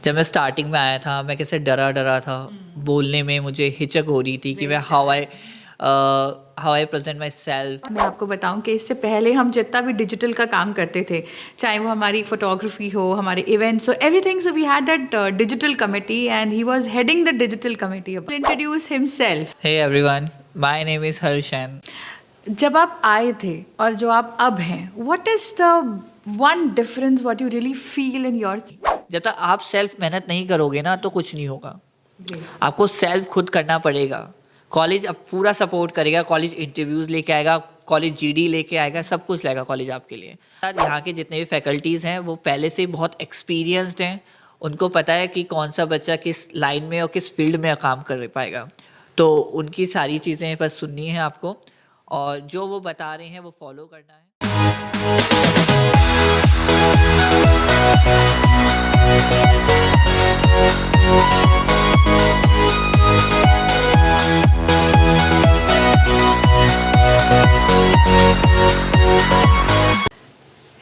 जब मैं स्टार्टिंग में आया था मैं कैसे डरा डरा था। बोलने में मुझे हिचक हो रही थी कि मैं how I present my self. मैं आपको बताऊं कि इससे पहले हम जितना भी डिजिटल का काम करते थे, चाहे वो हमारी फोटोग्राफी हो, हमारे इवेंट्स हो, everything, so we had that digital committee and he was heading the digital committee. Introduce himself. Hey everyone, my name is Harshan. जब आप आए थे और जो आप अब हैं, what is the one difference what you really feel in your? जब तक आप सेल्फ मेहनत नहीं करोगे ना तो कुछ नहीं होगा। आपको सेल्फ खुद करना पड़ेगा। कॉलेज अब पूरा सपोर्ट करेगा, कॉलेज इंटरव्यूज़ लेके आएगा, कॉलेज जीडी लेके आएगा, सब कुछ लाएगा कॉलेज आपके लिए। यहाँ के जितने भी फैकल्टीज़ हैं वो पहले से बहुत एक्सपीरियंस्ड हैं। उनको पता है कि कौन सा बच्चा किस लाइन में और किस फील्ड में काम कर पाएगा। तो उनकी सारी चीज़ें बस सुननी है आपको, और जो वो बता रहे हैं वो फॉलो करना है।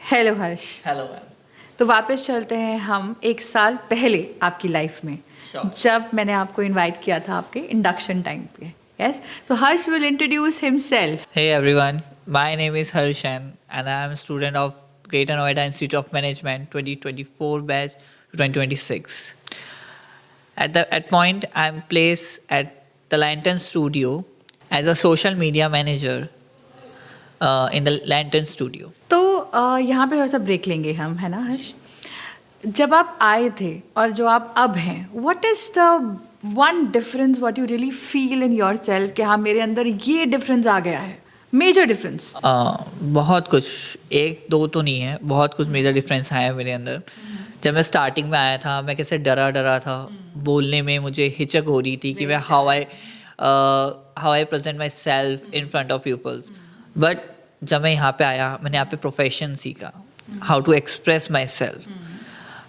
हेलो हर्ष। Hello ma'am. तो वापस चलते हैं हम एक साल पहले आपकी लाइफ में, जब मैंने आपको इनवाइट किया था आपके इंडक्शन टाइम पे। Yes, so Harsh will introduce himself. Hey everyone, my name is Harshan and I am a student of Greater Noida Institute of Management 2024 batch to 2026. At point I am placed at the Lantern Studio as a social media manager in the Lantern Studio. तो यहाँ पे थोड़ा सा break लेंगे हम, है ना हर्ष? जब आप आए थे और जो आप अब हैं, what is the one difference what you really feel in your self कि हाँ मेरे अंदर ये डिफरेंस आ गया है, मेजर डिफरेंस? बहुत कुछ, एक दो तो नहीं है, बहुत कुछ मेजर डिफरेंस आया है मेरे अंदर। जब मैं स्टार्टिंग में आया था मैं कैसे डरा डरा था। बोलने में मुझे हिचक हो रही थी कि मैं how I present myself in front of peoples. But जब मैं यहाँ पे आया मैंने यहाँ पे प्रोफेशन सीखा, how to express myself,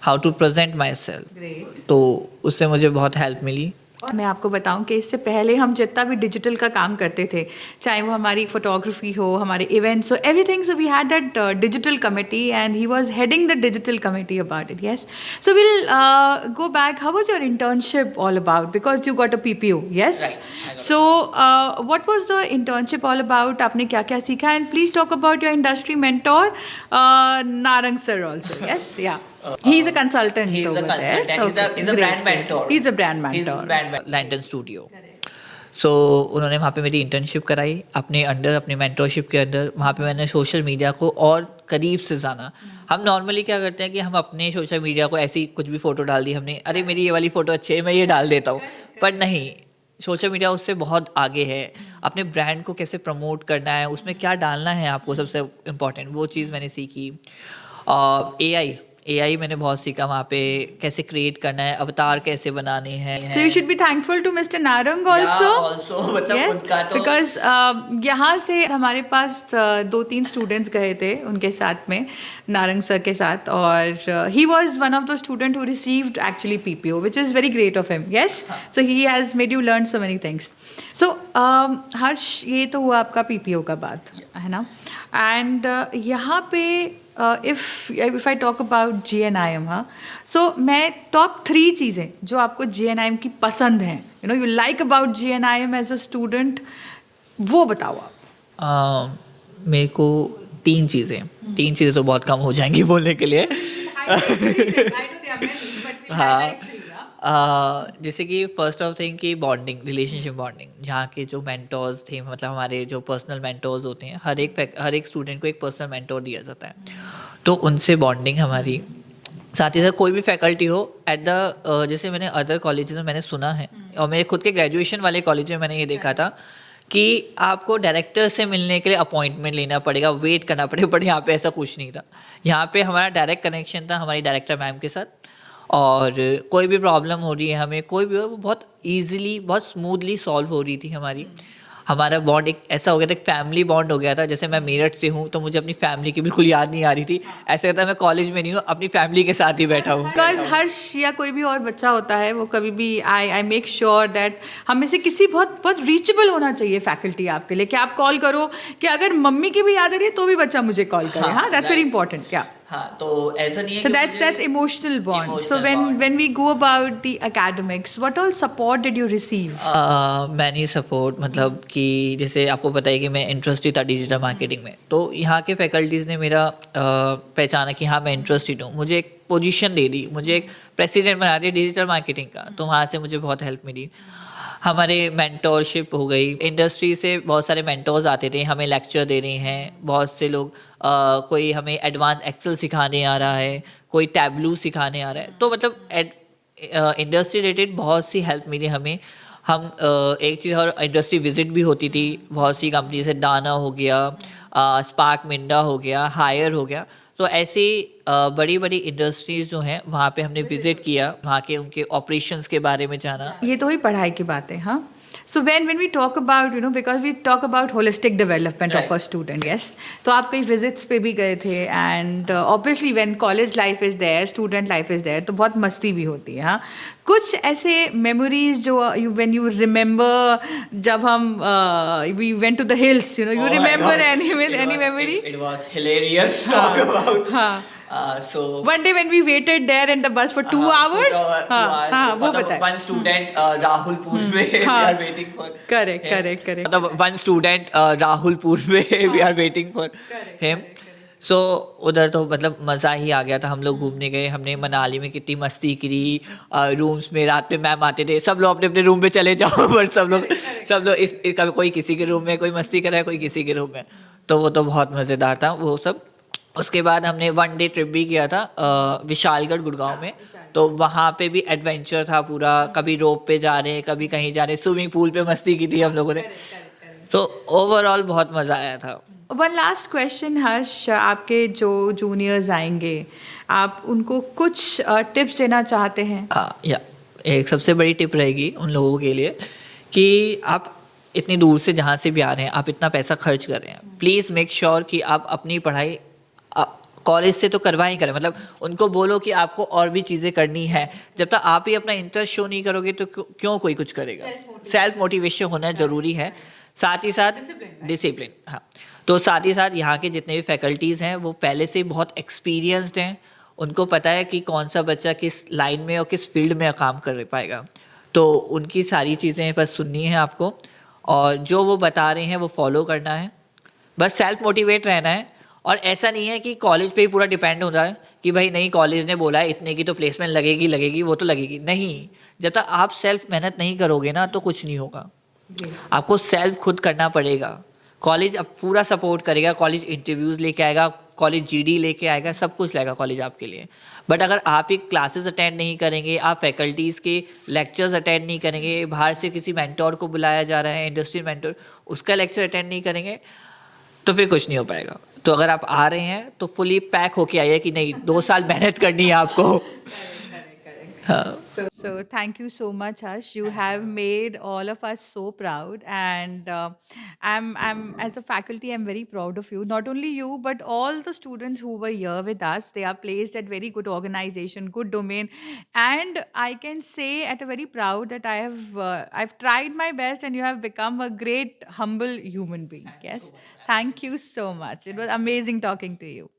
how to present myself. तो उससे मुझे बहुत हेल्प मिली। और मैं आपको बताऊं कि इससे पहले हम जितना भी डिजिटल का काम करते थे, चाहे वो हमारी फोटोग्राफी हो, हमारे इवेंट्स हो, everything, so we had that digital committee and he was heading the digital committee about it. Yes, so will go back, how was your internship all about, because you got a PPO? Yes, so what was the internship all about? आपने क्या क्या सीखा? And please talk about your industry mentor Narang sir also. Yes, yeah he's a consultant. He's over a there. consultant. Okay, He's a great, brand great. mentor. He's a brand mentor. Lanton studio. So उन्होंने वहाँ पे मेरी internship कराई अपने under, अपने mentorship के अंदर। वहाँ पे मैंने सोशल मीडिया को और करीब से जाना। हम नॉर्मली क्या करते हैं कि हम अपने सोशल मीडिया को ऐसी कुछ भी फ़ोटो डाल दी हमने, अरे मेरी ये वाली फ़ोटो अच्छी है मैं ये डाल देता हूँ। पर नहीं, सोशल मीडिया उससे बहुत आगे है। अपने ब्रांड को कैसे प्रमोट करना है, उसमें क्या डालना है आपको, सबसे इम्पॉर्टेंट वो चीज़ मैंने सीखी। एआई मैंने बहुत सीखा वहाँ पे, कैसे क्रिएट करना है, अवतार कैसे बनाने हैं। So you should be thankful to Mr. Narang also. Also, मतलब Yes, उनका तो because यहाँ से हमारे पास 2-3 स्टूडेंट्स गए थे उनके साथ में, नारंग सर के साथ, और he was one of the student who received actually PPO, which is very great of him. Yes, so he has made you learn so many things. So हर्ष, ये तो हुआ आपका PPO का बात, है ना? एंड यहाँ पे if I talk about GNIM, हाँ, so मैं टॉप 3 चीज़ें जो आपको GNIM की पसंद हैं, you like about GNIM as a student, वो बताओ आप। मेरे को 3 चीज़ें तो बहुत कम हो जाएंगी बोलने के लिए। हाँ, जैसे कि फर्स्ट ऑफ थिंग की बॉन्डिंग, रिलेशनशिप बॉन्डिंग। जहाँ के जो मेंटोर्स थे, मतलब हमारे जो पर्सनल मेंटोर्स होते हैं, हर एक स्टूडेंट को एक पर्सनल मेंटोर दिया जाता है, तो उनसे बॉन्डिंग हमारी। साथ ही साथ कोई भी फैकल्टी हो एट द, जैसे मैंने अदर कॉलेजेस में मैंने सुना है, और मेरे खुद के ग्रेजुएशन वाले कॉलेज में मैंने ये देखा था कि आपको डायरेक्टर से मिलने के लिए अपॉइंटमेंट लेना पड़ेगा, वेट करना पड़ेगा। बट यहाँ पे ऐसा कुछ नहीं था। यहाँ पे हमारा डायरेक्ट कनेक्शन था हमारी डायरेक्टर मैम के साथ, और कोई भी प्रॉब्लम हो रही है हमें, कोई भी हो, वो बहुत ईजिली, बहुत स्मूथली सॉल्व हो रही थी हमारी। हमारा बॉन्ड एक ऐसा हो गया था, एक फैमिली बॉन्ड हो गया था। जैसे मैं मेरठ से हूँ तो मुझे अपनी फैमिली की बिल्कुल याद नहीं आ रही थी, ऐसा लगता है मैं कॉलेज में नहीं हूँ, अपनी फैमिली के साथ ही बैठा हूँ। बिकॉज हर्ष या कोई भी और बच्चा होता है, वो कभी भी आई मेक श्योर दैट हम में से किसी बहुत बहुत रीचेबल होना चाहिए फैकल्टी आपके लिए, कि आप कॉल करो, कि अगर मम्मी की भी याद आ रही है तो भी बच्चा मुझे कॉल करे। हाँ, दैट्स वेरी इंपॉर्टेंट। क्या हाँ, तो ऐसा नहीं है So कि that's मुझे emotional bond. So emotional when bond. when we go about the academics, what all support did you receive? Many support, मतलब कि जैसे आपको पता है कि मैं इंटरेस्टेड था डिजिटल मार्केटिंग में, तो यहाँ के फैकल्टीज़ ने मेरा पहचाना कि हाँ मैं इंटरेस्टेड हूँ, मुझे एक पोजीशन दे दी, मुझे एक प्रेसिडेंट बना दिया डिजिटल मार्केटिंग का, तो वहाँ से मुझे बहुत हेल्प मिली। हमारे मेंटोरशिप हो गई, इंडस्ट्री से बहुत सारे मेंटोर्स आते थे, हमें लेक्चर दे रहे हैं बहुत से लोग, कोई हमें एडवांस एक्सेल सिखाने आ रहा है, कोई टैबलू सिखाने आ रहा है, तो मतलब इंडस्ट्री रिलेटेड बहुत सी हेल्प मिली हमें। हम एक चीज़ और, इंडस्ट्री विजिट भी होती थी बहुत सी कंपनी से, दाना हो गया, स्पार्क मिंडा हो गया, हायर हो गया, तो ऐसी बड़ी बड़ी इंडस्ट्रीज जो हैं वहाँ पे हमने विजिट किया, वहाँ के उनके ऑपरेशंस के बारे में जाना। ये तो ही पढ़ाई की बात है, हाँ. So when we talk about, you know, because we talk about holistic development of a Right. student, yes. तो आप कई visits पे भी गए थे, and obviously when college life is there, student life is there, तो बहुत मस्ती भी होती है, हाँ. कुछ ऐसे memories जो when you remember, जब हम we went to the hills, you know, you Oh my remember God. any memory? It was hilarious to हाँ, talk about. हाँ. So One day when we waited there in the bus for 2 hours, हाँ, हाँ, वो बताएं. one student Rahul Purve, we हाँ. are waiting for Correct, him. correct, correct. मतलब one student Rahul Purve, we are waiting for him. सो उधर तो मतलब मज़ा ही आ गया था, हम लोग घूमने गए, हमने मनाली में कितनी मस्ती करी, रूम्स में रात में मैम आते थे, सब लोग अपने अपने रूम पे चले जाओ, बट सब लोग कोई किसी के रूम में कोई मस्ती कर रहा है, कोई किसी के रूम में, तो वो तो बहुत मज़ेदार था वो सब। उसके बाद हमने 1 डे ट्रिप भी किया था विशालगढ़ गुड़गांव में, तो वहाँ पे भी एडवेंचर था पूरा, कभी रोप पे जा रहे हैं, कभी कहीं जा रहे हैं, स्विमिंग पूल पे मस्ती की थी हम लोगों ने, तो ओवरऑल बहुत मज़ा आया था। वन लास्ट क्वेश्चन हर्ष, आपके जो जूनियर्स आएंगे, आप उनको कुछ टिप्स देना चाहते हैं? हाँ, या एक सबसे बड़ी टिप रहेगी उन लोगों के लिए कि आप इतनी दूर से जहाँ से भी आ रहे हैं, आप इतना पैसा खर्च कर रहे हैं, प्लीज़ मेक श्योर कि आप अपनी पढ़ाई कॉलेज से तो करवा ही करें, मतलब उनको बोलो कि आपको और भी चीज़ें करनी है, जब तक आप ही अपना इंटरेस्ट शो नहीं करोगे तो क्यों कोई कुछ करेगा। सेल्फ मोटिवेशन होना ज़रूरी है, साथ ही साथ डिसिप्लिन। हाँ, तो साथ ही साथ यहाँ के जितने भी फैकल्टीज़ हैं वो पहले से बहुत एक्सपीरियंस्ड हैं, उनको पता है कि कौन सा बच्चा किस लाइन में और किस फील्ड में काम कर पाएगा, तो उनकी सारी चीज़ें बस सुननी है आपको, और जो वो बता रहे हैं वो फॉलो करना है, बस सेल्फ मोटिवेट रहना है। और ऐसा नहीं है कि कॉलेज पे ही पूरा डिपेंड होता है कि भाई नहीं कॉलेज ने बोला है इतने की तो प्लेसमेंट लगेगी वो तो लगेगी, नहीं, जब तक आप सेल्फ मेहनत नहीं करोगे ना तो कुछ नहीं होगा, आपको सेल्फ खुद करना पड़ेगा। कॉलेज अब पूरा सपोर्ट करेगा, कॉलेज इंटरव्यूज़ लेके आएगा, कॉलेज जीडी लेके आएगा, सब कुछ लाएगा कॉलेज आपके लिए, बट अगर आप ही क्लासेस अटेंड नहीं करेंगे, आप फैकल्टीज़ के लेक्चर्स अटेंड नहीं करेंगे, बाहर से किसी मेंटोर को बुलाया जा रहा है इंडस्ट्री मेंटोर, उसका लेक्चर अटेंड नहीं करेंगे, तो फिर कुछ नहीं हो पाएगा। तो अगर आप आ रहे हैं तो फुली पैक होके आइए कि नहीं 2 साल मेहनत करनी है आपको। हाँ। So thank you so much, Harsh. You have made all of us so proud, and I'm as a faculty, I'm very proud of you. Not only you, but all the students who were here with us. They are placed at very good organization, good domain, and I can say at a very proud that I've tried my best, and you have become a great humble human being. Yes, thank you so much. It was amazing talking to you.